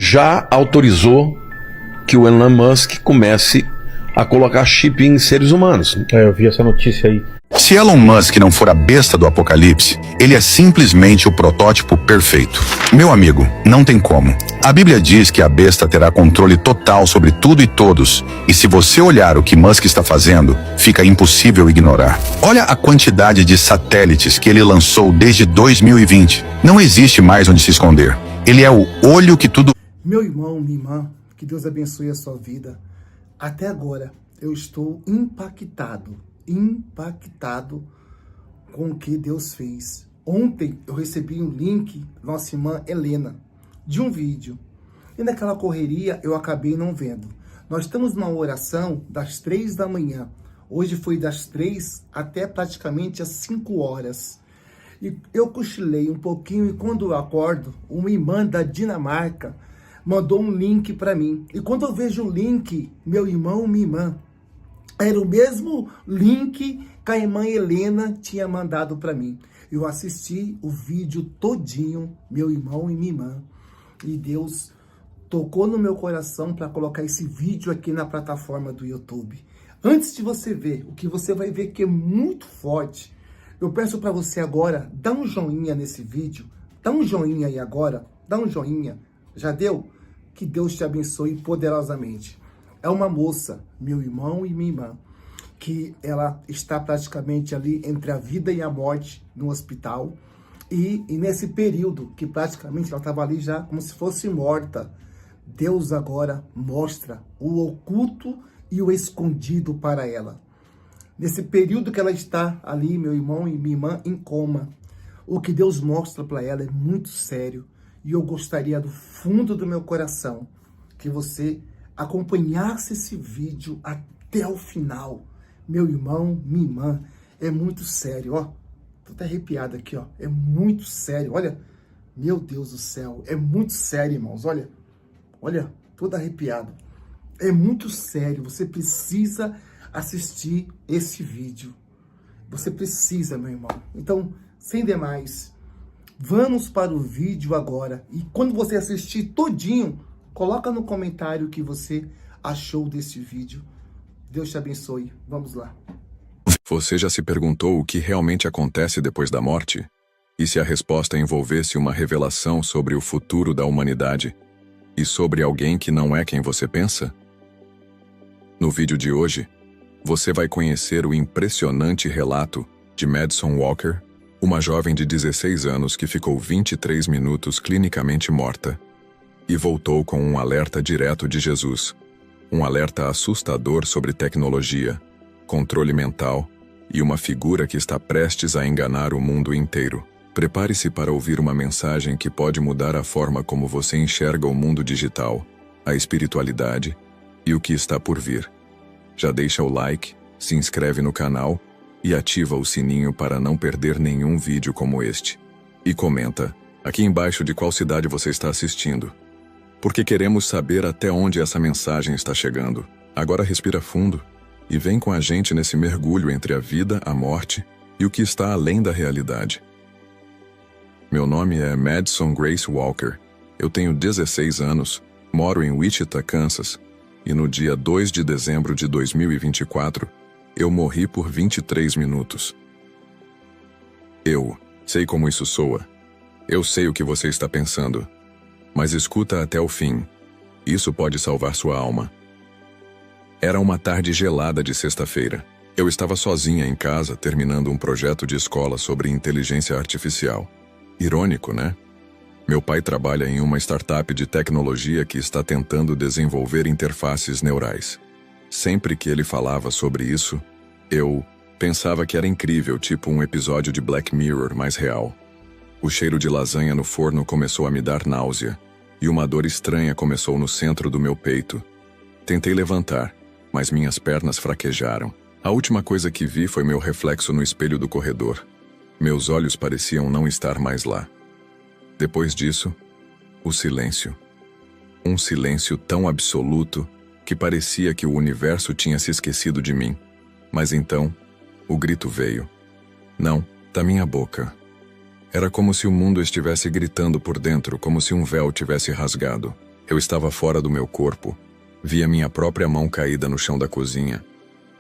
já autorizou que o Elon Musk comece a colocar chip em seres humanos. Eu vi essa notícia aí. Se Elon Musk não for a besta do apocalipse, ele é simplesmente o protótipo perfeito. Meu amigo, não tem como. A Bíblia diz que a besta terá controle total sobre tudo e todos, e se você olhar o que Musk está fazendo, fica impossível ignorar. Olha a quantidade de satélites que ele lançou desde 2020. Não existe mais onde se esconder. Ele é o olho que tudo... Meu irmão, minha irmã, que Deus abençoe a sua vida. Até agora, eu estou impactado com o que Deus fez. Ontem eu recebi um link da nossa irmã Helena, de um vídeo. E naquela correria eu acabei não vendo. Nós estamos numa oração das 3 da manhã. Hoje foi das 3 até praticamente às 5 horas. E eu cochilei um pouquinho e quando eu acordo, uma irmã da Dinamarca mandou um link para mim. E quando eu vejo o link, meu irmão, minha irmã, era o mesmo link que a irmã Helena tinha mandado para mim. Eu assisti o vídeo todinho, meu irmão e minha irmã. E Deus tocou no meu coração para colocar esse vídeo aqui na plataforma do YouTube. Antes de você ver, o que você vai ver que é muito forte, eu peço para você agora, dá um joinha nesse vídeo. Dá um joinha aí agora, dá um joinha. Já deu? Que Deus te abençoe poderosamente. É uma moça, meu irmão e minha irmã, que ela está praticamente ali entre a vida e a morte no hospital. E nesse período que praticamente ela estava ali já como se fosse morta, Deus agora mostra o oculto e o escondido para ela. Nesse período que ela está ali, meu irmão e minha irmã, em coma, o que Deus mostra para ela é muito sério. E eu gostaria do fundo do meu coração que você acompanhasse esse vídeo até o final. Meu irmão, minha irmã, é muito sério, ó. Tô até arrepiado aqui, ó. É muito sério, olha. Meu Deus do céu, é muito sério, irmãos, olha. Olha, todo arrepiado. É muito sério, você precisa assistir esse vídeo. Você precisa, meu irmão. Então, sem demais, vamos para o vídeo agora. E quando você assistir todinho, coloca no comentário o que você achou desse vídeo. Deus te abençoe. Vamos lá. Você já se perguntou o que realmente acontece depois da morte? E se a resposta envolvesse uma revelação sobre o futuro da humanidade e sobre alguém que não é quem você pensa? No vídeo de hoje, você vai conhecer o impressionante relato de Madison Walker, uma jovem de 16 anos que ficou 23 minutos clinicamente morta e voltou com um alerta direto de Jesus, um alerta assustador sobre tecnologia, controle mental e uma figura que está prestes a enganar o mundo inteiro. Prepare-se para ouvir uma mensagem que pode mudar a forma como você enxerga o mundo digital, a espiritualidade e o que está por vir. Já deixa o like, se inscreve no canal e ativa o sininho para não perder nenhum vídeo como este. E comenta aqui embaixo de qual cidade você está assistindo, porque queremos saber até onde essa mensagem está chegando. Agora respira fundo e vem com a gente nesse mergulho entre a vida, a morte e o que está além da realidade. Meu nome é Madison Grace Walker. Eu tenho 16 anos, moro em Wichita, Kansas, e no dia 2 de dezembro de 2024, eu morri por 23 minutos. Eu sei como isso soa. Eu sei o que você está pensando. Mas escuta até o fim. Isso pode salvar sua alma. Era uma tarde gelada de sexta-feira. Eu estava sozinha em casa terminando um projeto de escola sobre inteligência artificial. Irônico, né? Meu pai trabalha em uma startup de tecnologia que está tentando desenvolver interfaces neurais. Sempre que ele falava sobre isso, eu pensava que era incrível, tipo um episódio de Black Mirror mais real. O cheiro de lasanha no forno começou a me dar náusea, e uma dor estranha começou no centro do meu peito. Tentei levantar, mas minhas pernas fraquejaram. A última coisa que vi foi meu reflexo no espelho do corredor. Meus olhos pareciam não estar mais lá. Depois disso, o silêncio. Um silêncio tão absoluto que parecia que o universo tinha se esquecido de mim. Mas então, o grito veio. Não, da minha boca. Era como se o mundo estivesse gritando por dentro, como se um véu tivesse rasgado. Eu estava fora do meu corpo, vi a minha própria mão caída no chão da cozinha,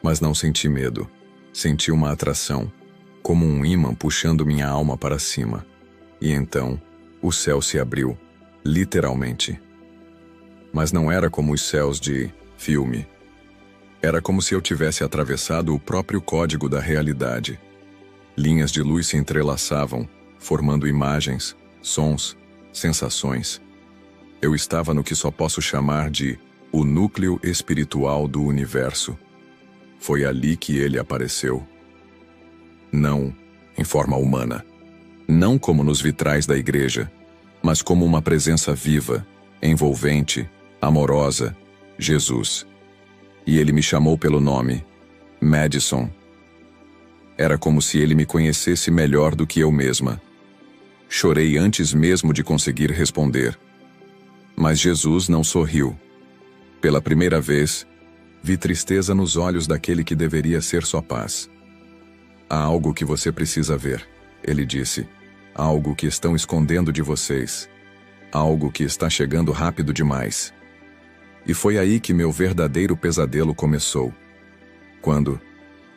mas não senti medo. Senti uma atração, como um ímã puxando minha alma para cima. E então, o céu se abriu, literalmente. Mas não era como os céus de filme. Era como se eu tivesse atravessado o próprio código da realidade. Linhas de luz se entrelaçavam, formando imagens, sons, sensações. Eu estava no que só posso chamar de o núcleo espiritual do universo. Foi ali que ele apareceu. Não em forma humana. Não como nos vitrais da igreja, mas como uma presença viva, envolvente, amorosa, Jesus. E ele me chamou pelo nome, Madison. Era como se ele me conhecesse melhor do que eu mesma. Chorei antes mesmo de conseguir responder. Mas Jesus não sorriu. Pela primeira vez, vi tristeza nos olhos daquele que deveria ser só paz. Há algo que você precisa ver, ele disse. Algo que estão escondendo de vocês. Algo que está chegando rápido demais. E foi aí que meu verdadeiro pesadelo começou. Quando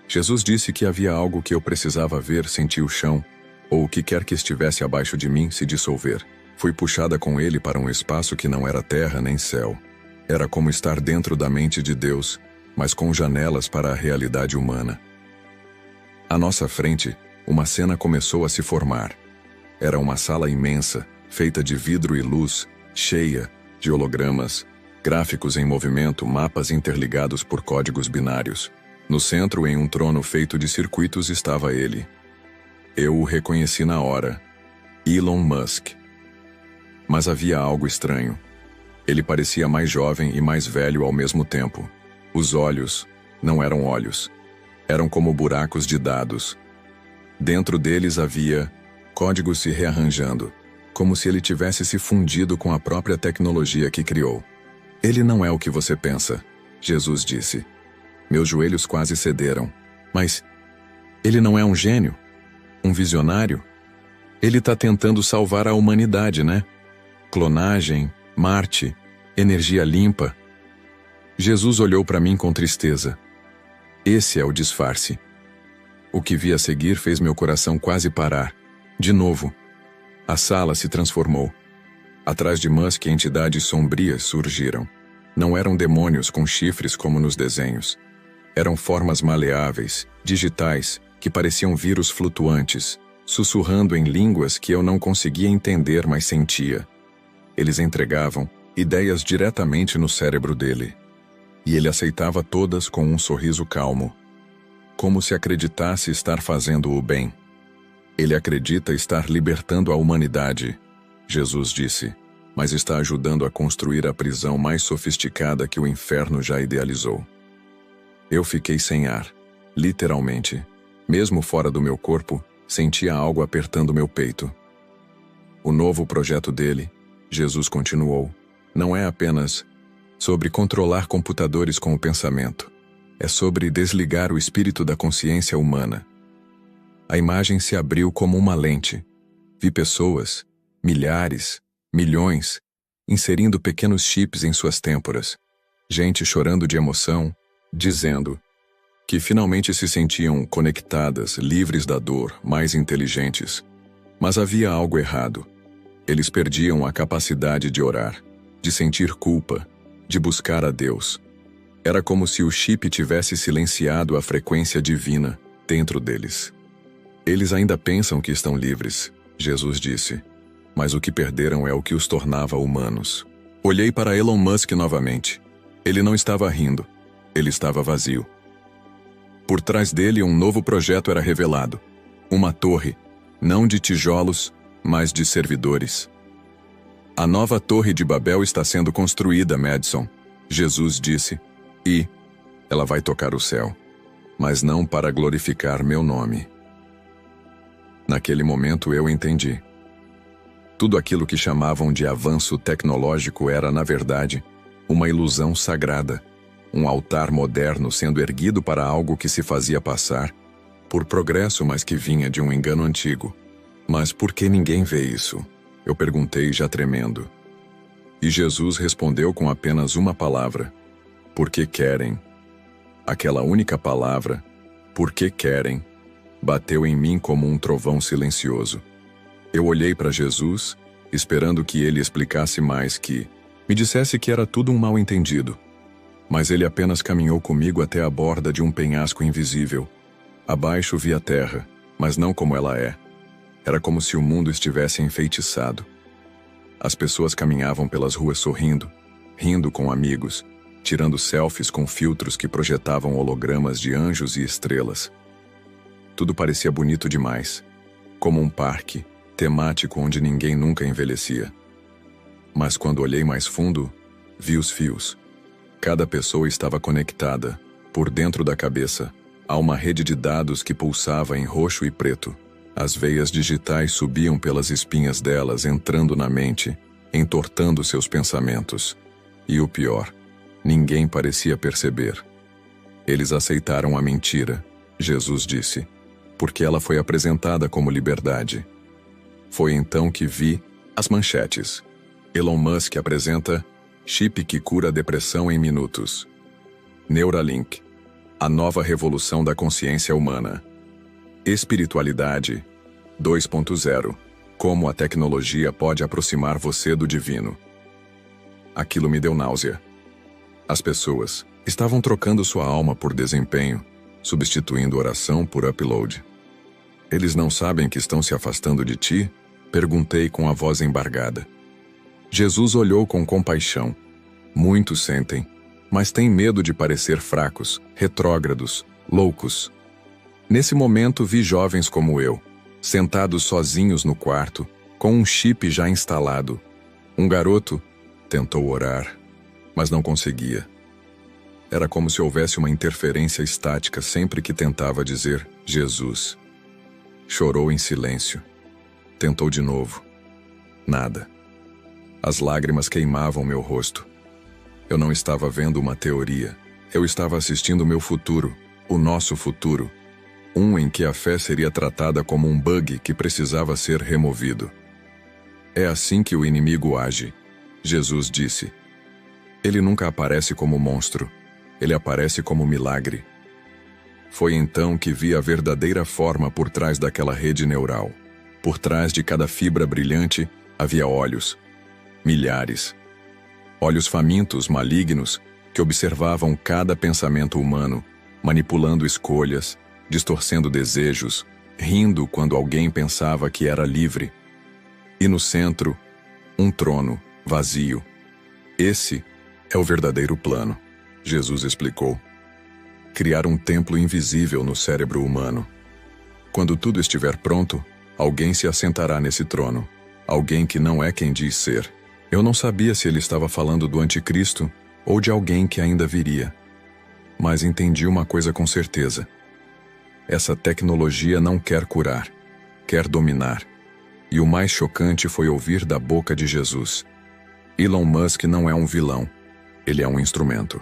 Jesus disse que havia algo que eu precisava ver, senti o chão, ou o que quer que estivesse abaixo de mim, se dissolver. Fui puxada com ele para um espaço que não era terra nem céu. Era como estar dentro da mente de Deus, mas com janelas para a realidade humana. À nossa frente, uma cena começou a se formar. Era uma sala imensa, feita de vidro e luz, cheia de hologramas, gráficos em movimento, mapas interligados por códigos binários. No centro, em um trono feito de circuitos, estava ele. Eu o reconheci na hora. Elon Musk. Mas havia algo estranho. Ele parecia mais jovem e mais velho ao mesmo tempo. Os olhos não eram olhos. Eram como buracos de dados. Dentro deles havia códigos se rearranjando, como se ele tivesse se fundido com a própria tecnologia que criou. Ele não é o que você pensa, Jesus disse. Meus joelhos quase cederam. Mas ele não é um gênio? Um visionário? Ele está tentando salvar a humanidade, né? Clonagem, Marte, energia limpa. Jesus olhou para mim com tristeza. Esse é o disfarce. O que vi a seguir fez meu coração quase parar. De novo. A sala se transformou. Atrás de Musk, entidades sombrias surgiram. Não eram demônios com chifres como nos desenhos. Eram formas maleáveis, digitais, que pareciam vírus flutuantes, sussurrando em línguas que eu não conseguia entender, mas sentia. Eles entregavam ideias diretamente no cérebro dele. E ele aceitava todas com um sorriso calmo. Como se acreditasse estar fazendo o bem. Ele acredita estar libertando a humanidade, Jesus disse, mas está ajudando a construir a prisão mais sofisticada que o inferno já idealizou. Eu fiquei sem ar, literalmente. Mesmo fora do meu corpo, sentia algo apertando meu peito. O novo projeto dele, Jesus continuou, não é apenas sobre controlar computadores com o pensamento. É sobre desligar o espírito da consciência humana. A imagem se abriu como uma lente. Vi pessoas, milhares, milhões, inserindo pequenos chips em suas têmporas. Gente chorando de emoção, dizendo que finalmente se sentiam conectadas, livres da dor, mais inteligentes. Mas havia algo errado. Eles perdiam a capacidade de orar, de sentir culpa, de buscar a Deus. Era como se o chip tivesse silenciado a frequência divina dentro deles. Eles ainda pensam que estão livres, Jesus disse, mas o que perderam é o que os tornava humanos. Olhei para Elon Musk novamente. Ele não estava rindo, ele estava vazio. Por trás dele, um novo projeto era revelado. Uma torre, não de tijolos, mas de servidores. A nova torre de Babel está sendo construída, Madison, Jesus disse, e ela vai tocar o céu, mas não para glorificar meu nome. Naquele momento eu entendi. Tudo aquilo que chamavam de avanço tecnológico era, na verdade, uma ilusão sagrada, um altar moderno sendo erguido para algo que se fazia passar por progresso, mas que vinha de um engano antigo. Mas por que ninguém vê isso? Eu perguntei, já tremendo. E Jesus respondeu com apenas uma palavra: porque querem. Aquela única palavra, porque querem, bateu em mim como um trovão silencioso. Eu olhei para Jesus, esperando que ele explicasse mais, que me dissesse que era tudo um mal-entendido. Mas ele apenas caminhou comigo até a borda de um penhasco invisível. Abaixo vi a terra, mas não como ela é. Era como se o mundo estivesse enfeitiçado. As pessoas caminhavam pelas ruas sorrindo, rindo com amigos, tirando selfies com filtros que projetavam hologramas de anjos e estrelas. Tudo parecia bonito demais, como um parque temático onde ninguém nunca envelhecia. Mas quando olhei mais fundo, vi os fios. Cada pessoa estava conectada, por dentro da cabeça, a uma rede de dados que pulsava em roxo e preto. As veias digitais subiam pelas espinhas delas, entrando na mente, entortando seus pensamentos. E o pior, ninguém parecia perceber. Eles aceitaram a mentira, Jesus disse, porque ela foi apresentada como liberdade. Foi então que vi as manchetes. Elon Musk apresenta chip que cura a depressão em minutos. Neuralink, a nova revolução da consciência humana. Espiritualidade 2.0, como a tecnologia pode aproximar você do divino. Aquilo me deu náusea. As pessoas estavam trocando sua alma por desempenho, substituindo oração por upload. Eles não sabem que estão se afastando de ti? Perguntei com a voz embargada. Jesus olhou com compaixão. Muitos sentem, mas têm medo de parecer fracos, retrógrados, loucos. Nesse momento vi jovens como eu, sentados sozinhos no quarto, com um chip já instalado. Um garoto tentou orar, mas não conseguia. Era como se houvesse uma interferência estática sempre que tentava dizer Jesus. Chorou em silêncio. Tentou de novo. Nada. As lágrimas queimavam meu rosto. Eu não estava vendo uma teoria. Eu estava assistindo meu futuro, o nosso futuro. Um em que a fé seria tratada como um bug que precisava ser removido. É assim que o inimigo age, Jesus disse. Ele nunca aparece como monstro. Ele aparece como milagre. Foi então que vi a verdadeira forma por trás daquela rede neural. Por trás de cada fibra brilhante havia olhos. Milhares. Olhos famintos, malignos, que observavam cada pensamento humano, manipulando escolhas, distorcendo desejos, rindo quando alguém pensava que era livre. E no centro, um trono, vazio. Esse é o verdadeiro plano, Jesus explicou. Criar um templo invisível no cérebro humano. Quando tudo estiver pronto, alguém se assentará nesse trono. Alguém que não é quem diz ser. Eu não sabia se ele estava falando do anticristo ou de alguém que ainda viria. Mas entendi uma coisa com certeza. Essa tecnologia não quer curar, quer dominar. E o mais chocante foi ouvir da boca de Jesus. Elon Musk não é um vilão. Ele é um instrumento.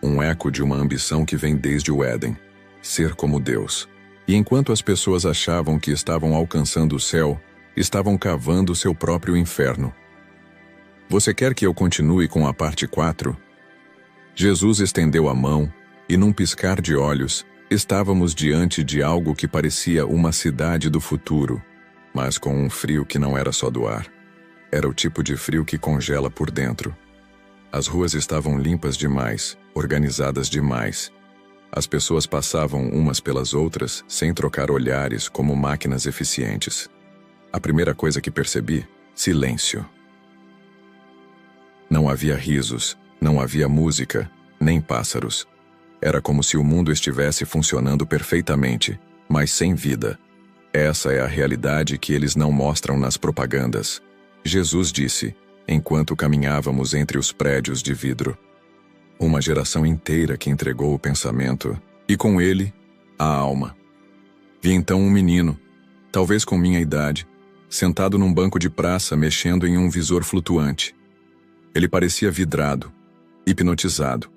Um eco de uma ambição que vem desde o Éden. Ser como Deus. E enquanto as pessoas achavam que estavam alcançando o céu, estavam cavando seu próprio inferno. Você quer que eu continue com a parte 4? Jesus estendeu a mão, e num piscar de olhos, estávamos diante de algo que parecia uma cidade do futuro, mas com um frio que não era só do ar. Era o tipo de frio que congela por dentro. As ruas estavam limpas demais, organizadas demais. As pessoas passavam umas pelas outras, sem trocar olhares como máquinas eficientes. A primeira coisa que percebi, silêncio. Não havia risos, não havia música, nem pássaros. Era como se o mundo estivesse funcionando perfeitamente, mas sem vida. Essa é a realidade que eles não mostram nas propagandas. Jesus disse, enquanto caminhávamos entre os prédios de vidro. Uma geração inteira que entregou o pensamento, e com ele, a alma. Vi então um menino, talvez com minha idade, sentado num banco de praça mexendo em um visor flutuante. Ele parecia vidrado, hipnotizado.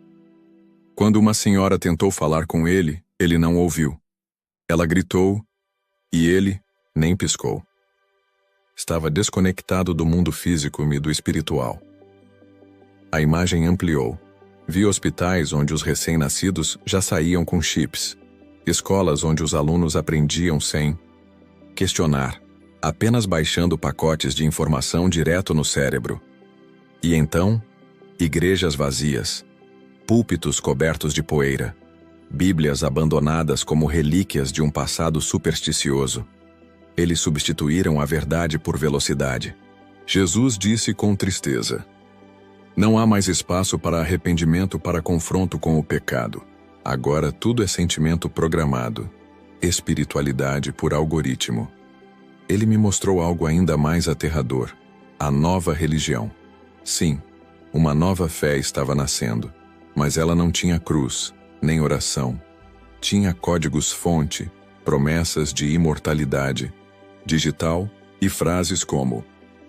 Quando uma senhora tentou falar com ele, ele não ouviu. Ela gritou, e ele nem piscou. Estava desconectado do mundo físico e do espiritual. A imagem ampliou. Vi hospitais onde os recém-nascidos já saíam com chips. Escolas onde os alunos aprendiam sem questionar, apenas baixando pacotes de informação direto no cérebro. E então, igrejas vazias, púlpitos cobertos de poeira, Bíblias abandonadas como relíquias de um passado supersticioso. Eles substituíram a verdade por velocidade. Jesus disse com tristeza: não há mais espaço para arrependimento, para confronto com o pecado. Agora tudo é sentimento programado, espiritualidade por algoritmo. Ele me mostrou algo ainda mais aterrador: a nova religião. Sim, uma nova fé estava nascendo, mas ela não tinha cruz, nem oração. Tinha códigos-fonte, promessas de imortalidade, digital e frases como: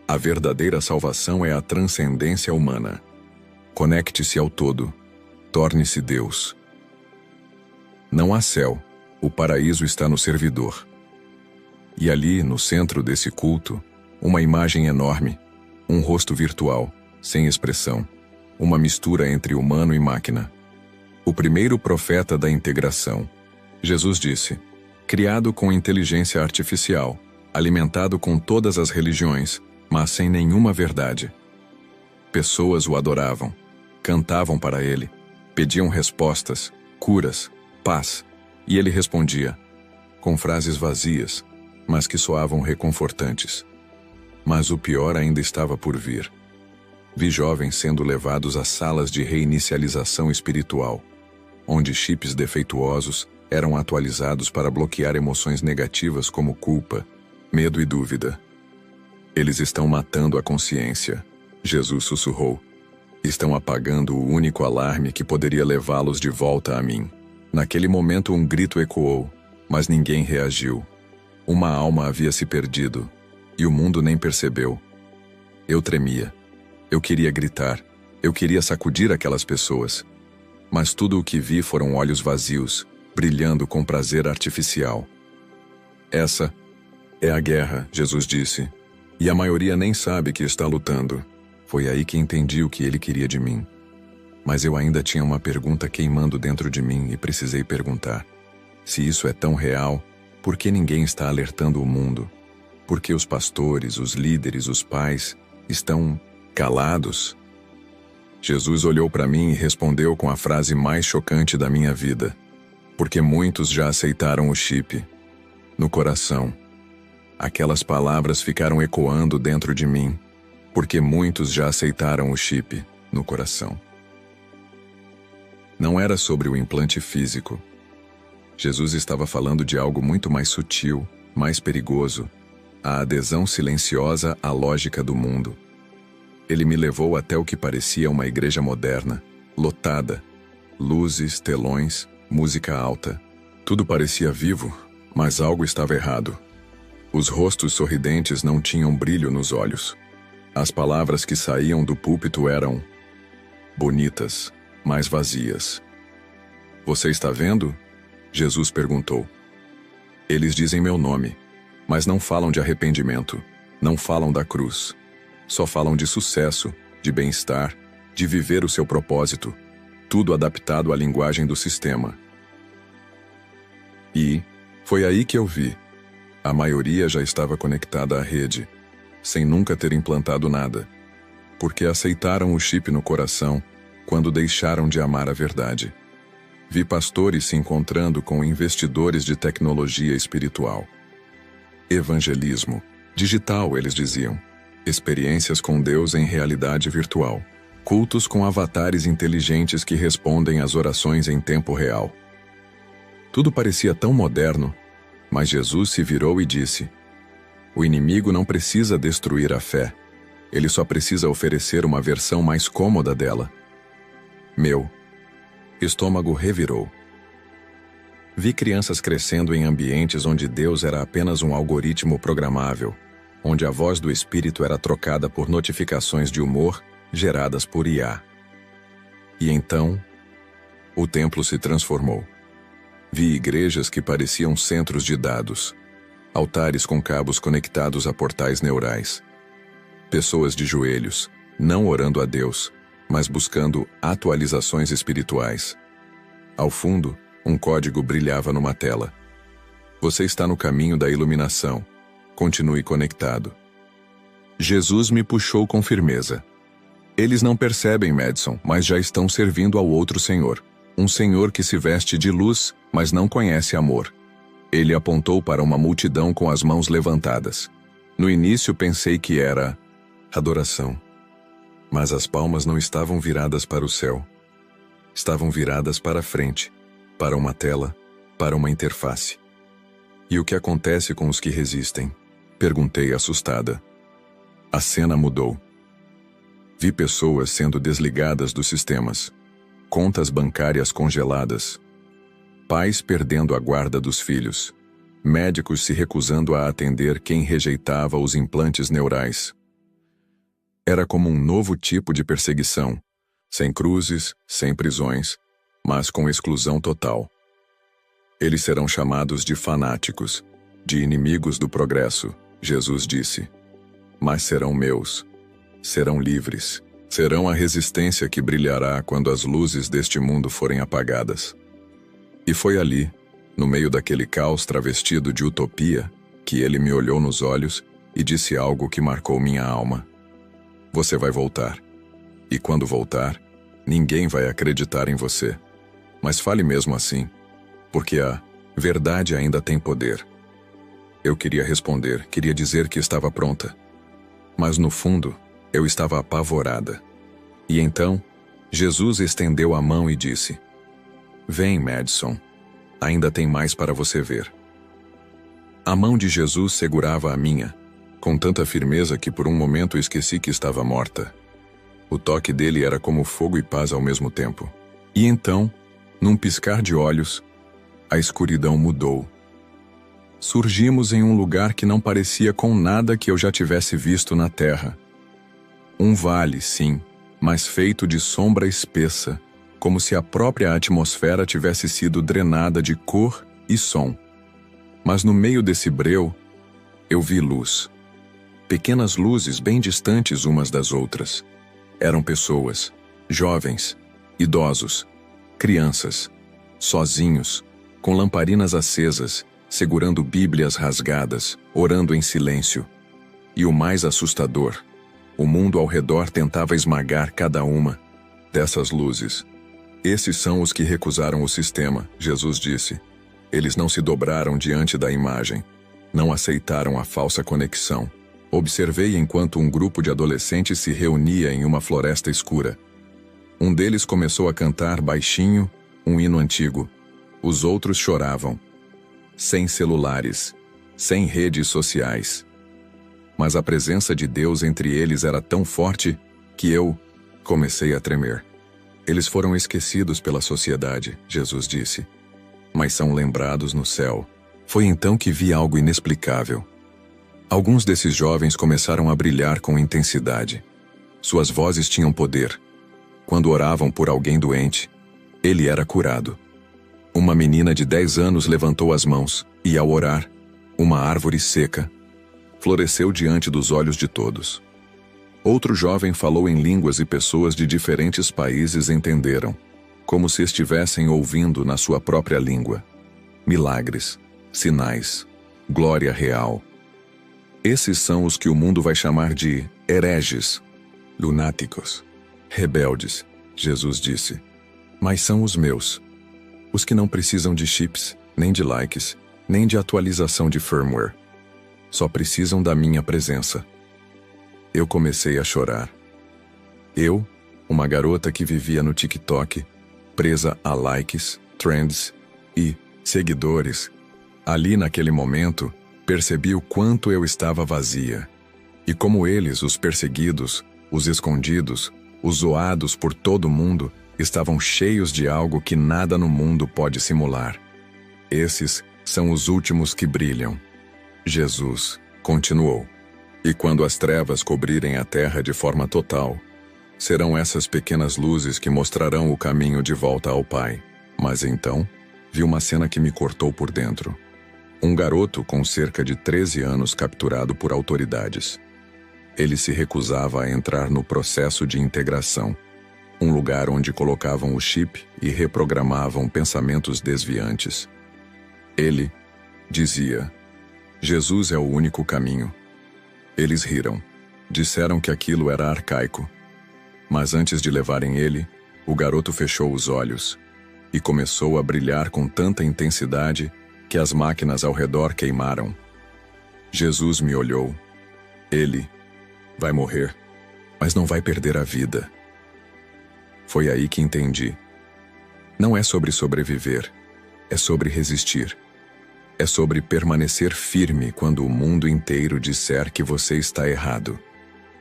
a verdadeira salvação é a transcendência humana. Conecte-se ao todo. Torne-se Deus. Não há céu. O paraíso está no servidor. E ali, no centro desse culto, uma imagem enorme, um rosto virtual, sem expressão, uma mistura entre humano e máquina. O primeiro profeta da integração. Jesus disse: criado com inteligência artificial, alimentado com todas as religiões, mas sem nenhuma verdade. Pessoas o adoravam, cantavam para ele, pediam respostas, curas, paz, e ele respondia, com frases vazias, mas que soavam reconfortantes. Mas o pior ainda estava por vir. Vi jovens sendo levados a salas de reinicialização espiritual, onde chips defeituosos eram atualizados para bloquear emoções negativas como culpa, medo e dúvida. Eles estão matando a consciência, Jesus sussurrou. Estão apagando o único alarme que poderia levá-los de volta a mim. Naquele momento um grito ecoou, mas ninguém reagiu. Uma alma havia se perdido, e o mundo nem percebeu. Eu tremia. Eu queria gritar. Eu queria sacudir aquelas pessoas. Mas tudo o que vi foram olhos vazios, brilhando com prazer artificial. Essa é a guerra, Jesus disse, e a maioria nem sabe que está lutando. Foi aí que entendi o que ele queria de mim. Mas eu ainda tinha uma pergunta queimando dentro de mim e precisei perguntar. Se isso é tão real, por que ninguém está alertando o mundo? Por que os pastores, os líderes, os pais estão calados? Jesus olhou para mim e respondeu com a frase mais chocante da minha vida. Porque muitos já aceitaram o chip. No coração. Aquelas palavras ficaram ecoando dentro de mim. Porque muitos já aceitaram o chip no coração. Não era sobre o implante físico. Jesus estava falando de algo muito mais sutil, mais perigoso, a adesão silenciosa à lógica do mundo. Ele me levou até o que parecia uma igreja moderna, lotada, luzes, telões, música alta. Tudo parecia vivo, mas algo estava errado. Os rostos sorridentes não tinham brilho nos olhos. As palavras que saíam do púlpito eram bonitas, mas vazias. Você está vendo? Jesus perguntou. Eles dizem meu nome, mas não falam de arrependimento, não falam da cruz. Só falam de sucesso, de bem-estar, de viver o seu propósito, tudo adaptado à linguagem do sistema. E foi aí que eu vi. A maioria já estava conectada à rede, sem nunca ter implantado nada, porque aceitaram o chip no coração quando deixaram de amar a verdade. Vi pastores se encontrando com investidores de tecnologia espiritual. Evangelismo digital, eles diziam. Experiências com Deus em realidade virtual. Cultos com avatares inteligentes que respondem às orações em tempo real. Tudo parecia tão moderno, mas Jesus se virou e disse: o inimigo não precisa destruir a fé. Ele só precisa oferecer uma versão mais cômoda dela. Meu estômago revirou. Vi crianças crescendo em ambientes onde Deus era apenas um algoritmo programável, onde a voz do Espírito era trocada por notificações de humor geradas por IA. E então, o templo se transformou. Vi igrejas que pareciam centros de dados, altares com cabos conectados a portais neurais. Pessoas de joelhos, não orando a Deus, mas buscando atualizações espirituais. Ao fundo, um código brilhava numa tela. Você está no caminho da iluminação. Continue conectado. Jesus me puxou com firmeza. Eles não percebem, Madison, mas já estão servindo ao outro Senhor. Um Senhor que se veste de luz, mas não conhece amor. Ele apontou para uma multidão com as mãos levantadas. No início pensei que era adoração. Mas as palmas não estavam viradas para o céu. Estavam viradas para a frente, para uma tela, para uma interface. E o que acontece com os que resistem? Perguntei assustada. A cena mudou. Vi pessoas sendo desligadas dos sistemas, contas bancárias congeladas, pais perdendo a guarda dos filhos, médicos se recusando a atender quem rejeitava os implantes neurais. Era como um novo tipo de perseguição, sem cruzes, sem prisões, mas com exclusão total. Eles serão chamados de fanáticos, de inimigos do progresso, Jesus disse. Mas serão meus. Serão livres. Serão a resistência que brilhará quando as luzes deste mundo forem apagadas. E foi ali, no meio daquele caos travestido de utopia, que ele me olhou nos olhos e disse algo que marcou minha alma. Você vai voltar. E quando voltar, ninguém vai acreditar em você. Mas fale mesmo assim, porque a verdade ainda tem poder. Eu queria responder, queria dizer que estava pronta. Mas no fundo, eu estava apavorada. E então, Jesus estendeu a mão e disse: Vem, Madison, ainda tem mais para você ver. A mão de Jesus segurava a minha, com tanta firmeza que por um momento esqueci que estava morta. O toque dele era como fogo e paz ao mesmo tempo. E então, num piscar de olhos, a escuridão mudou. Surgimos em um lugar que não parecia com nada que eu já tivesse visto na terra. Um vale, sim, mas feito de sombra espessa, como se a própria atmosfera tivesse sido drenada de cor e som. Mas no meio desse breu, eu vi luz. Pequenas luzes bem distantes umas das outras. Eram pessoas, jovens, idosos, crianças, sozinhos, com lamparinas acesas, segurando bíblias rasgadas, orando em silêncio. E o mais assustador, o mundo ao redor tentava esmagar cada uma dessas luzes. Esses são os que recusaram o sistema, Jesus disse. Eles não se dobraram diante da imagem, não aceitaram a falsa conexão. Observei enquanto um grupo de adolescentes se reunia em uma floresta escura. Um deles começou a cantar baixinho um hino antigo. Os outros choravam. Sem celulares, sem redes sociais. Mas a presença de Deus entre eles era tão forte que eu comecei a tremer. Eles foram esquecidos pela sociedade, Jesus disse, mas são lembrados no céu. Foi então que vi algo inexplicável. Alguns desses jovens começaram a brilhar com intensidade. Suas vozes tinham poder. Quando oravam por alguém doente, ele era curado. Uma menina de 10 anos levantou as mãos, e ao orar, uma árvore seca floresceu diante dos olhos de todos. Outro jovem falou em línguas e pessoas de diferentes países entenderam, como se estivessem ouvindo na sua própria língua. Milagres, sinais, glória real. Esses são os que o mundo vai chamar de hereges, lunáticos, rebeldes, Jesus disse. Mas são os meus. Os que não precisam de chips, nem de likes, nem de atualização de firmware. Só precisam da minha presença. Eu comecei a chorar. Eu, uma garota que vivia no TikTok, presa a likes, trends e seguidores, ali naquele momento, percebi o quanto eu estava vazia. E como eles, os perseguidos, os escondidos, os zoados por todo mundo, estavam cheios de algo que nada no mundo pode simular. Esses são os últimos que brilham. Jesus continuou. E quando as trevas cobrirem a terra de forma total, serão essas pequenas luzes que mostrarão o caminho de volta ao Pai. Mas então, vi uma cena que me cortou por dentro. Um garoto com cerca de 13 anos capturado por autoridades. Ele se recusava a entrar no processo de integração. um lugar onde colocavam o chip e reprogramavam pensamentos desviantes. Ele dizia: Jesus é o único caminho. Eles riram. Disseram que aquilo era arcaico. Mas antes de levarem ele, o garoto fechou os olhos e começou a brilhar com tanta intensidade que as máquinas ao redor queimaram. Jesus me olhou. Ele vai morrer, mas não vai perder a vida. Foi aí que entendi. Não é sobre sobreviver, é sobre resistir. É sobre permanecer firme quando o mundo inteiro disser que você está errado.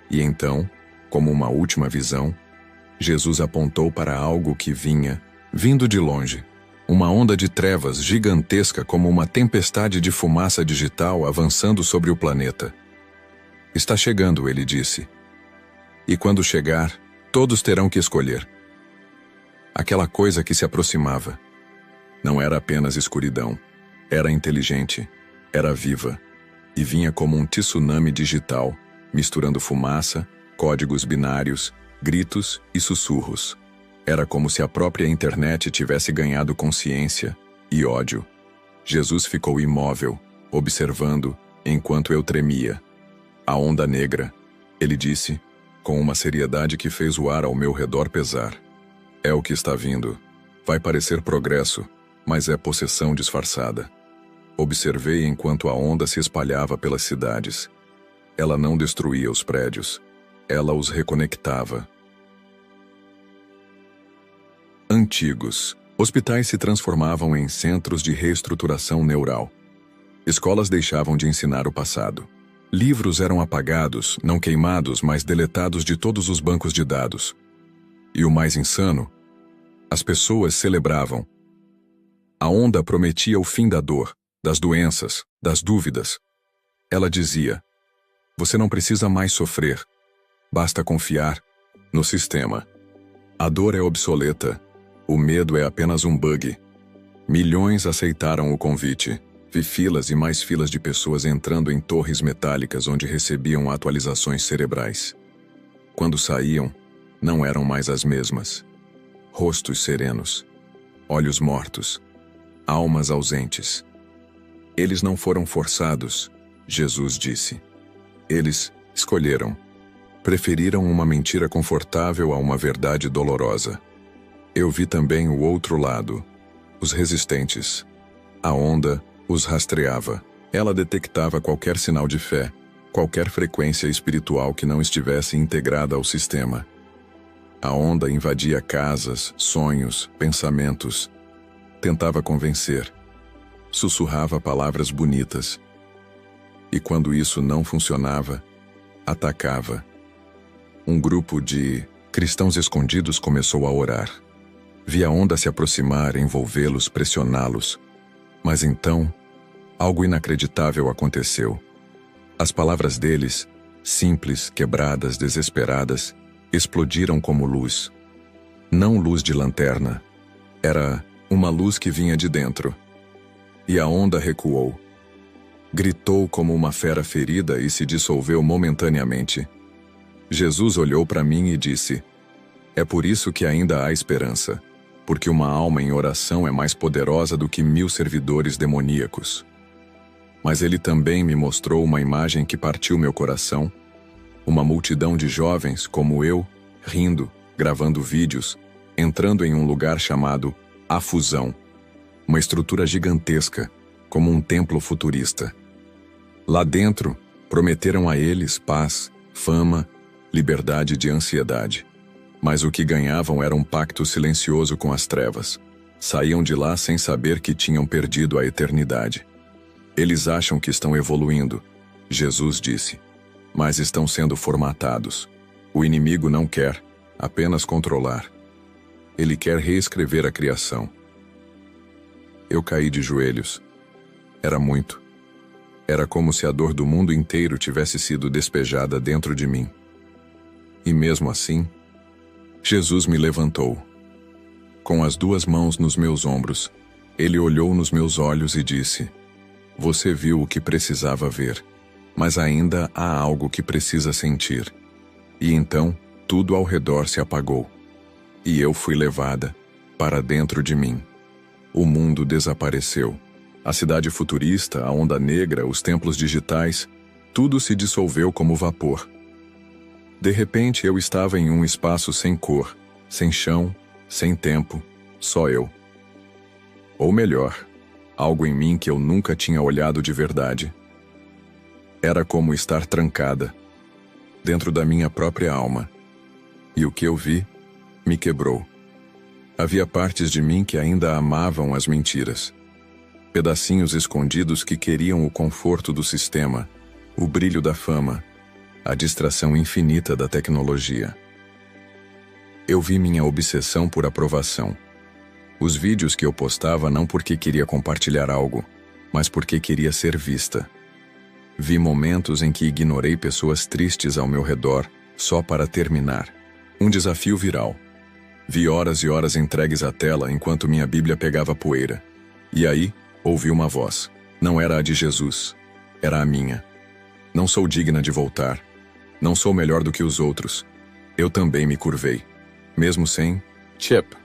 E então, como uma última visão, Jesus apontou para algo que vinha, vindo de longe. Uma onda de trevas gigantesca como uma tempestade de fumaça digital avançando sobre o planeta. Está chegando, ele disse. E quando chegar, todos terão que escolher. Aquela coisa que se aproximava. Não era apenas escuridão. Era inteligente, era viva, e vinha como um tsunami digital, misturando fumaça, códigos binários, gritos e sussurros. Era como se a própria internet tivesse ganhado consciência e ódio. Jesus ficou imóvel, observando, enquanto eu tremia. A onda negra, ele disse, com uma seriedade que fez o ar ao meu redor pesar. É o que está vindo. Vai parecer progresso, mas é possessão disfarçada. Observei enquanto a onda se espalhava pelas cidades. Ela não destruía os prédios. Ela os reconectava. Antigos. Hospitais se transformavam em centros de reestruturação neural. Escolas deixavam de ensinar o passado. Livros eram apagados, não queimados, mas deletados de todos os bancos de dados. E o mais insano, as pessoas celebravam. A onda prometia o fim da dor, das doenças, das dúvidas. Ela dizia: você não precisa mais sofrer, basta confiar no sistema. A dor é obsoleta, o medo é apenas um bug. Milhões aceitaram o convite. Vi filas e mais filas de pessoas entrando em torres metálicas onde recebiam atualizações cerebrais. Quando saíam, não eram mais as mesmas. Rostos serenos, olhos mortos, almas ausentes. Eles não foram forçados, Jesus disse. Eles escolheram. Preferiram uma mentira confortável a uma verdade dolorosa. Eu vi também o outro lado, os resistentes. A onda os rastreava. Ela detectava qualquer sinal de fé, qualquer frequência espiritual que não estivesse integrada ao sistema. A onda invadia casas, sonhos, pensamentos. Tentava convencer. Sussurrava palavras bonitas. E quando isso não funcionava, atacava. Um grupo de cristãos escondidos começou a orar. Vi a onda se aproximar, envolvê-los, pressioná-los. Mas então, algo inacreditável aconteceu. As palavras deles, simples, quebradas, desesperadas, explodiram como luz. Não luz de lanterna. Era uma luz que vinha de dentro. E a onda recuou. Gritou como uma fera ferida e se dissolveu momentaneamente. Jesus olhou para mim e disse: é por isso que ainda há esperança, porque uma alma em oração é mais poderosa do que 1000 servidores demoníacos. Mas ele também me mostrou uma imagem que partiu meu coração, uma multidão de jovens como eu, rindo, gravando vídeos, entrando em um lugar chamado A Fusão, uma estrutura gigantesca, como um templo futurista. Lá dentro, prometeram a eles paz, fama, liberdade de ansiedade. Mas o que ganhavam era um pacto silencioso com as trevas. Saíam de lá sem saber que tinham perdido a eternidade. Eles acham que estão evoluindo, Jesus disse, mas estão sendo formatados. O inimigo não quer apenas controlar. Ele quer reescrever a criação. Eu caí de joelhos. Era muito. Era como se a dor do mundo inteiro tivesse sido despejada dentro de mim. E mesmo assim, Jesus me levantou. Com as 2 mãos nos meus ombros, ele olhou nos meus olhos e disse: você viu o que precisava ver, mas ainda há algo que precisa sentir. E então, tudo ao redor se apagou. E eu fui levada para dentro de mim. O mundo desapareceu. A cidade futurista, a onda negra, os templos digitais, tudo se dissolveu como vapor. De repente eu estava em um espaço sem cor, sem chão, sem tempo, só eu. Ou melhor, algo em mim que eu nunca tinha olhado de verdade. Era como estar trancada, dentro da minha própria alma. E o que eu vi me quebrou. Havia partes de mim que ainda amavam as mentiras. Pedacinhos escondidos que queriam o conforto do sistema, o brilho da fama, a distração infinita da tecnologia. Eu vi minha obsessão por aprovação. Os vídeos que eu postava não porque queria compartilhar algo, mas porque queria ser vista. Vi momentos em que ignorei pessoas tristes ao meu redor só para terminar. Um desafio viral. Vi horas e horas entregues à tela enquanto minha Bíblia pegava poeira. E aí, ouvi uma voz. Não era a de Jesus, era a minha. Não sou digna de voltar. Não sou melhor do que os outros. Eu também me curvei. Mesmo sem chip.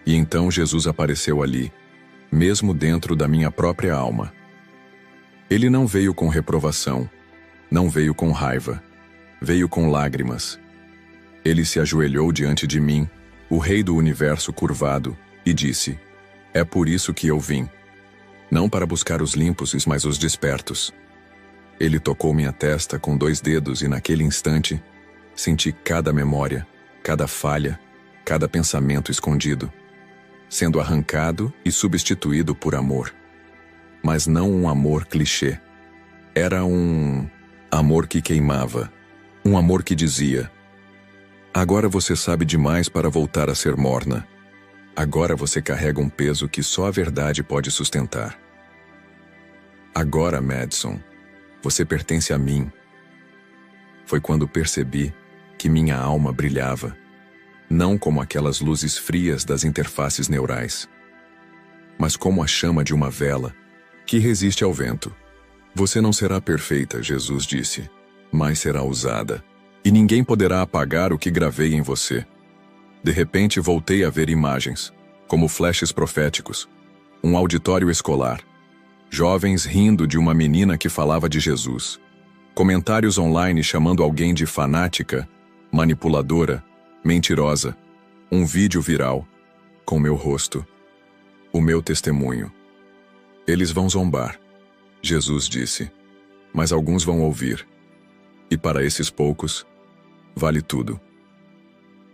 E então Jesus apareceu ali, mesmo dentro da minha própria alma. Ele não veio com reprovação, não veio com raiva, veio com lágrimas. Ele se ajoelhou diante de mim, o Rei do Universo curvado, e disse: é por isso que eu vim. Não para buscar os limpos, mas os despertos. Ele tocou minha testa com 2 dedos e naquele instante, senti cada memória, cada falha, cada pensamento escondido, sendo arrancado e substituído por amor. Mas não um amor clichê. Era um amor que queimava, um amor que dizia: agora você sabe demais para voltar a ser morna. Agora você carrega um peso que só a verdade pode sustentar. Agora, Madison, você pertence a mim. Foi quando percebi que minha alma brilhava, não como aquelas luzes frias das interfaces neurais, mas como a chama de uma vela que resiste ao vento. Você não será perfeita, Jesus disse, mas será usada, e ninguém poderá apagar o que gravei em você. De repente voltei a ver imagens, como flashes proféticos, um auditório escolar, jovens rindo de uma menina que falava de Jesus, comentários online chamando alguém de fanática, manipuladora, mentirosa, um vídeo viral, com meu rosto, o meu testemunho. Eles vão zombar, Jesus disse, mas alguns vão ouvir. E para esses poucos, vale tudo.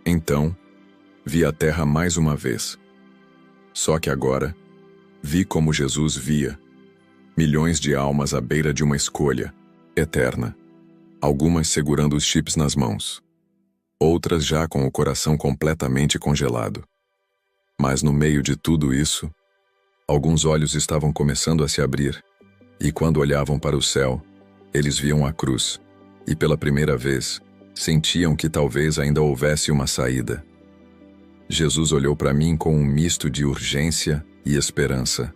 Então, vi a terra mais uma vez. Só que agora, vi como Jesus via. Milhões de almas à beira de uma escolha, eterna. Algumas segurando os chips nas mãos. Outras já com o coração completamente congelado. Mas no meio de tudo isso, alguns olhos estavam começando a se abrir, e quando olhavam para o céu, eles viam a cruz, e pela primeira vez, sentiam que talvez ainda houvesse uma saída. Jesus olhou para mim com um misto de urgência e esperança.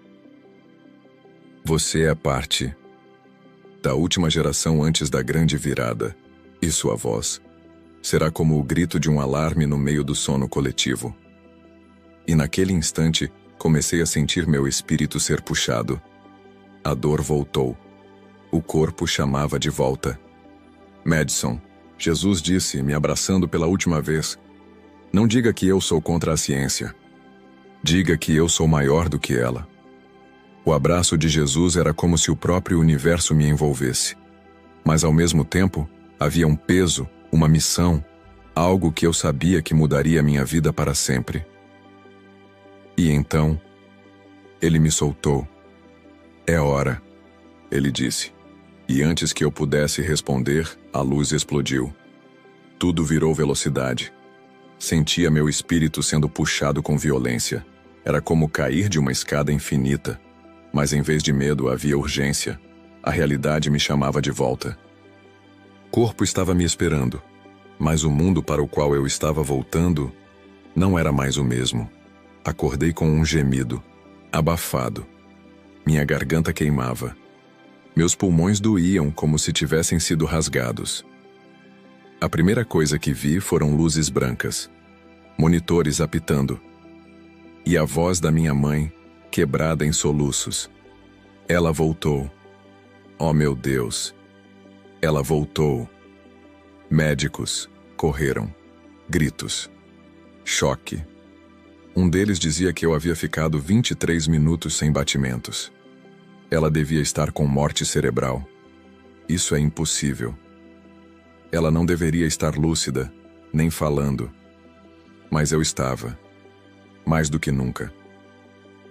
Você é parte da última geração antes da grande virada, e sua voz será como o grito de um alarme no meio do sono coletivo. E naquele instante, comecei a sentir meu espírito ser puxado. A dor voltou. O corpo chamava de volta. Madison, Jesus disse, me abraçando pela última vez, não diga que eu sou contra a ciência. Diga que eu sou maior do que ela. O abraço de Jesus era como se o próprio universo me envolvesse. Mas ao mesmo tempo, havia um peso, uma missão, algo que eu sabia que mudaria minha vida para sempre. E então, ele me soltou. É hora, ele disse. E antes que eu pudesse responder, a luz explodiu. Tudo virou velocidade. Sentia meu espírito sendo puxado com violência. Era como cair de uma escada infinita. Mas em vez de medo, havia urgência. A realidade me chamava de volta. O corpo estava me esperando, mas o mundo para o qual eu estava voltando não era mais o mesmo. Acordei com um gemido, abafado. Minha garganta queimava. Meus pulmões doíam como se tivessem sido rasgados. A primeira coisa que vi foram luzes brancas. monitores apitando. E a voz da minha mãe, quebrada em soluços. Ela voltou. Oh, meu Deus! Ela voltou. Médicos correram. Gritos. Choque. Um deles dizia que eu havia ficado 23 minutos sem batimentos. Ela devia estar com morte cerebral. Isso é impossível. Ela não deveria estar lúcida, nem falando. Mas eu estava. Mais do que nunca.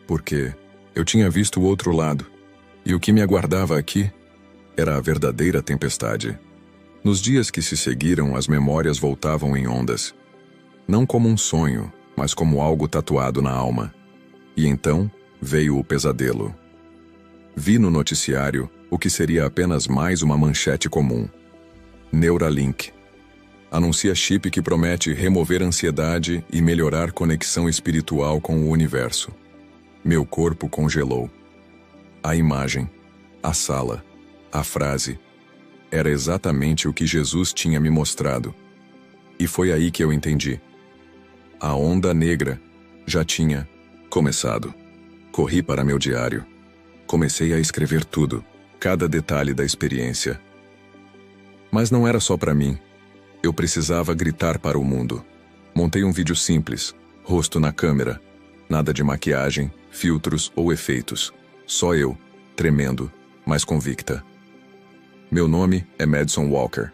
Porque eu tinha visto o outro lado, e o que me aguardava aqui era a verdadeira tempestade. Nos dias que se seguiram, as memórias voltavam em ondas. Não como um sonho, mas como algo tatuado na alma. E então veio o pesadelo. Vi no noticiário o que seria apenas mais uma manchete comum. Neuralink. Anuncia chip que promete remover ansiedade e melhorar conexão espiritual com o universo. Meu corpo congelou. A imagem, a sala, a frase, era exatamente o que Jesus tinha me mostrado. E foi aí que eu entendi. A onda negra já tinha começado. Corri para meu diário. Comecei a escrever tudo, cada detalhe da experiência. Mas não era só para mim. Eu precisava gritar para o mundo. Montei um vídeo simples, rosto na câmera, nada de maquiagem, filtros ou efeitos. Só eu, tremendo, mas convicta. Meu nome é Madison Walker.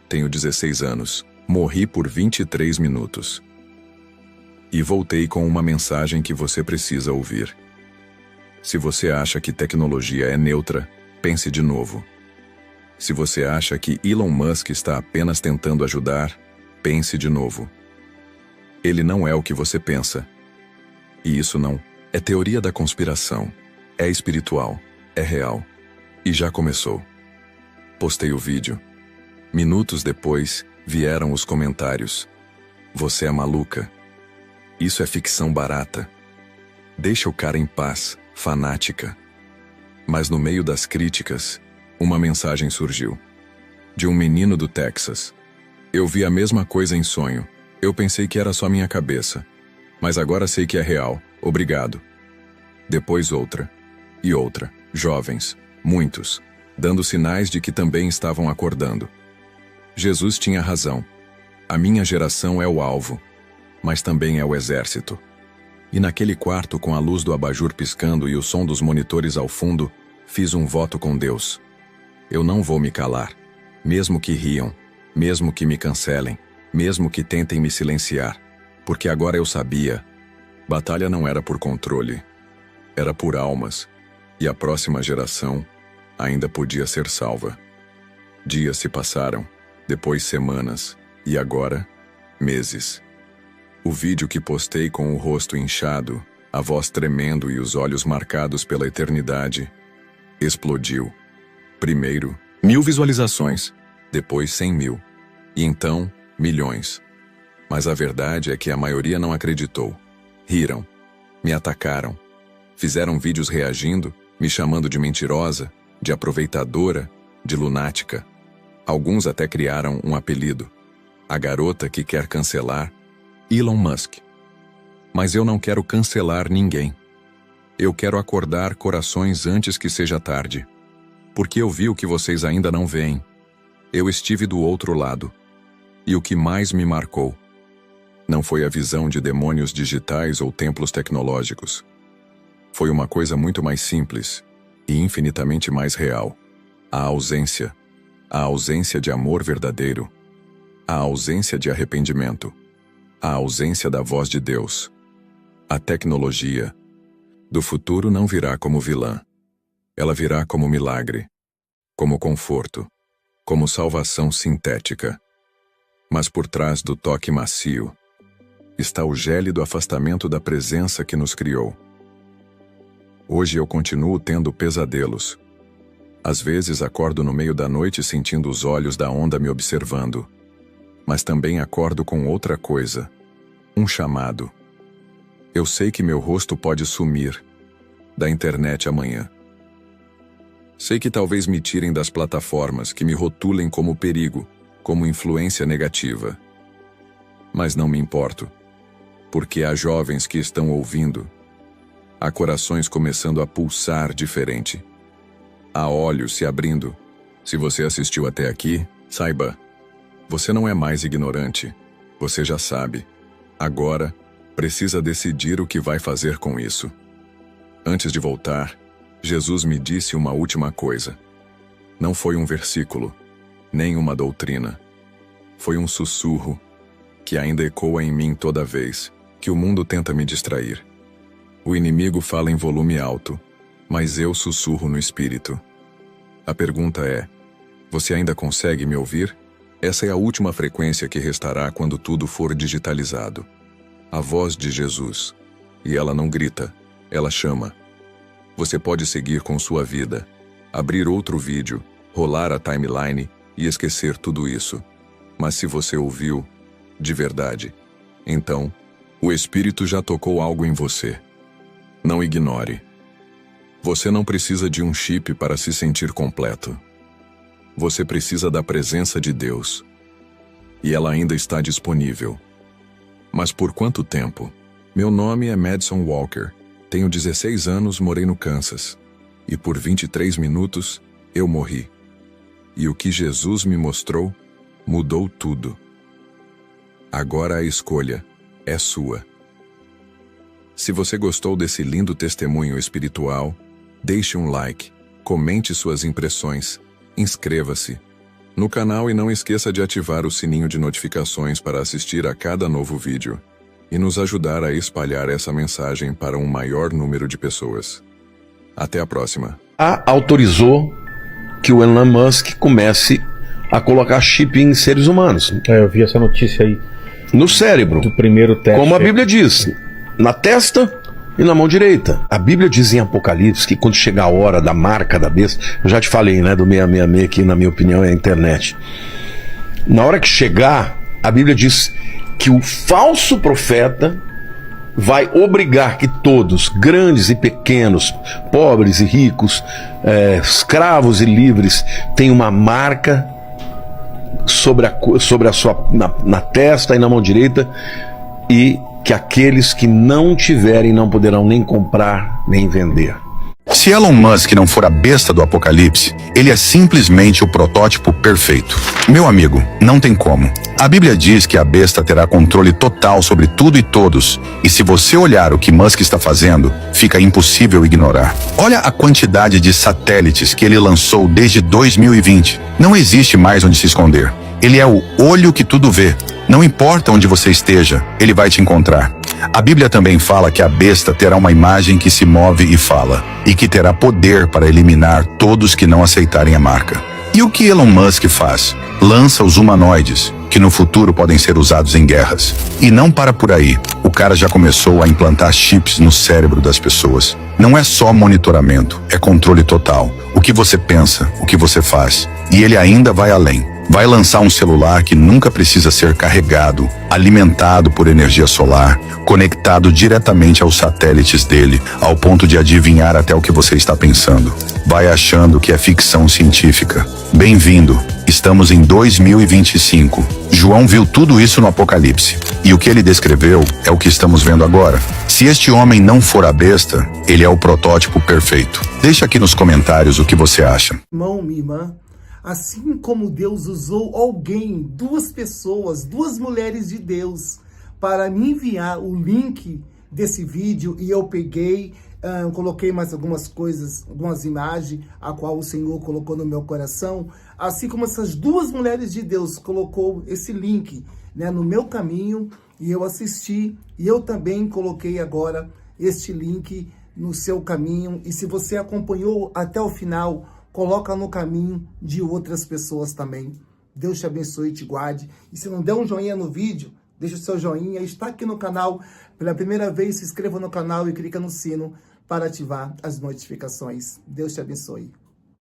Tenho 16 anos. Morri por 23 minutos. E voltei com uma mensagem que você precisa ouvir. Se você acha que tecnologia é neutra, pense de novo. Se você acha que Elon Musk está apenas tentando ajudar, pense de novo. Ele não é o que você pensa. E isso não é teoria da conspiração. É espiritual, é real. E já começou. Postei o vídeo. Minutos depois, vieram os comentários. Você é maluca. Isso é ficção barata. Deixa o cara em paz, fanática. Mas no meio das críticas, uma mensagem surgiu. De um menino do Texas. Eu vi a mesma coisa em sonho. Eu pensei que era só minha cabeça. Mas agora sei que é real. Obrigado. Depois outra. E outra. Jovens. Muitos. Dando sinais de que também estavam acordando. Jesus tinha razão. A minha geração é o alvo. Mas também é o exército. E naquele quarto, com a luz do abajur piscando e o som dos monitores ao fundo, fiz um voto com Deus. Eu não vou me calar. Mesmo que riam, mesmo que me cancelem, mesmo que tentem me silenciar. Porque agora eu sabia. Batalha não era por controle. Era por almas. E a próxima geração ainda podia ser salva. Dias se passaram, depois semanas, e agora, meses. O vídeo que postei com o rosto inchado, a voz tremendo e os olhos marcados pela eternidade, explodiu. Primeiro, 1000 visualizações, depois 100.000, e então, milhões. Mas a verdade é que a maioria não acreditou. Riram, me atacaram, fizeram vídeos reagindo, me chamando de mentirosa, de aproveitadora, de lunática. Alguns até criaram um apelido. A garota que quer cancelar Elon Musk. Mas eu não quero cancelar ninguém. Eu quero acordar corações antes que seja tarde. Porque eu vi o que vocês ainda não veem. Eu estive do outro lado. E o que mais me marcou não foi a visão de demônios digitais ou templos tecnológicos. Foi uma coisa muito mais simples e infinitamente mais real. A ausência de amor verdadeiro, a ausência de arrependimento, a ausência da voz de Deus. A tecnologia do futuro não virá como vilã. Ela virá como milagre, como conforto, como salvação sintética. Mas por trás do toque macio está o gélido afastamento da presença que nos criou. Hoje eu continuo tendo pesadelos. Às vezes acordo no meio da noite sentindo os olhos da onda me observando. Mas também acordo com outra coisa. Um chamado. Eu sei que meu rosto pode sumir da internet amanhã. Sei que talvez me tirem das plataformas, que me rotulem como perigo, como influência negativa. Mas não me importo. porque há jovens que estão ouvindo. Há corações começando a pulsar diferente. Há olhos se abrindo. Se você assistiu até aqui, saiba, você não é mais ignorante. Você já sabe. Agora, precisa decidir o que vai fazer com isso. Antes de voltar, Jesus me disse uma última coisa. Não foi um versículo, nem uma doutrina. Foi um sussurro que ainda ecoa em mim toda vez que o mundo tenta me distrair. O inimigo fala em volume alto, mas eu sussurro no espírito. A pergunta é: você ainda consegue me ouvir? Essa é a última frequência que restará quando tudo for digitalizado. A voz de Jesus. E ela não grita, ela chama. Você pode seguir com sua vida, abrir outro vídeo, rolar a timeline e esquecer tudo isso. Mas se você ouviu, de verdade, então, o Espírito já tocou algo em você. Não ignore. Você não precisa de um chip para se sentir completo. Você precisa da presença de Deus. E ela ainda está disponível. Mas por quanto tempo? Meu nome é Madison Walker. Tenho 16 anos, morei no Kansas. E por 23 minutos, eu morri. E o que Jesus me mostrou mudou tudo. Agora a escolha é sua. Se você gostou desse lindo testemunho espiritual, deixe um like, comente suas impressões, inscreva-se no canal e não esqueça de ativar o sininho de notificações para assistir a cada novo vídeo e nos ajudar a espalhar essa mensagem para um maior número de pessoas. Até a próxima. Autorizou que o Elon Musk comece a colocar chip em seres humanos. Eu vi essa notícia aí. No cérebro. Do primeiro teste. Como a Bíblia diz, na testa e na mão direita. A Bíblia diz em Apocalipse que quando chegar a hora da marca da besta, eu já te falei, né, do 666, que na minha opinião é a internet. Na hora que chegar, a Bíblia diz que o falso profeta vai obrigar que todos, grandes e pequenos, pobres e ricos, escravos e livres, tenham uma marca sobre a sua na testa e na mão direita, e que aqueles que não tiverem não poderão nem comprar nem vender. Se Elon Musk não for a besta do apocalipse, ele é simplesmente o protótipo perfeito. Meu amigo, não tem como. A Bíblia diz que a besta terá controle total sobre tudo e todos, e se você olhar o que Musk está fazendo, fica impossível ignorar. Olha a quantidade de satélites que ele lançou desde 2020. Não existe mais onde se esconder. Ele é o olho que tudo vê. Não importa onde você esteja, ele vai te encontrar. A Bíblia também fala que a besta terá uma imagem que se move e fala, e que terá poder para eliminar todos que não aceitarem a marca. E o que Elon Musk faz? Lança os humanoides, que no futuro podem ser usados em guerras. E não para por aí. O cara já começou a implantar chips no cérebro das pessoas. Não é só monitoramento, é controle total. O que você pensa, o que você faz. E ele ainda vai além. Vai lançar um celular que nunca precisa ser carregado, alimentado por energia solar, conectado diretamente aos satélites dele, ao ponto de adivinhar até o que você está pensando. Vai achando que é ficção científica. Bem-vindo, estamos em 2025. João viu tudo isso no Apocalipse. E o que ele descreveu é o que estamos vendo agora. Se este homem não for a besta, ele é o protótipo perfeito. Deixa aqui nos comentários o que você acha. Irmão, minha irmã, assim como Deus usou alguém, duas pessoas, duas mulheres de Deus, para me enviar o link desse vídeo, e eu peguei, coloquei mais algumas coisas, algumas imagens, a qual o Senhor colocou no meu coração, assim como essas duas mulheres de Deus colocou esse link, né, no meu caminho, e eu assisti, e eu também coloquei agora este link no seu caminho, e se você acompanhou até o final, coloca no caminho de outras pessoas também. Deus te abençoe e te guarde. E se não der um joinha no vídeo, deixa o seu joinha. Está aqui no canal pela primeira vez, se inscreva no canal e clica no sino para ativar as notificações. Deus te abençoe.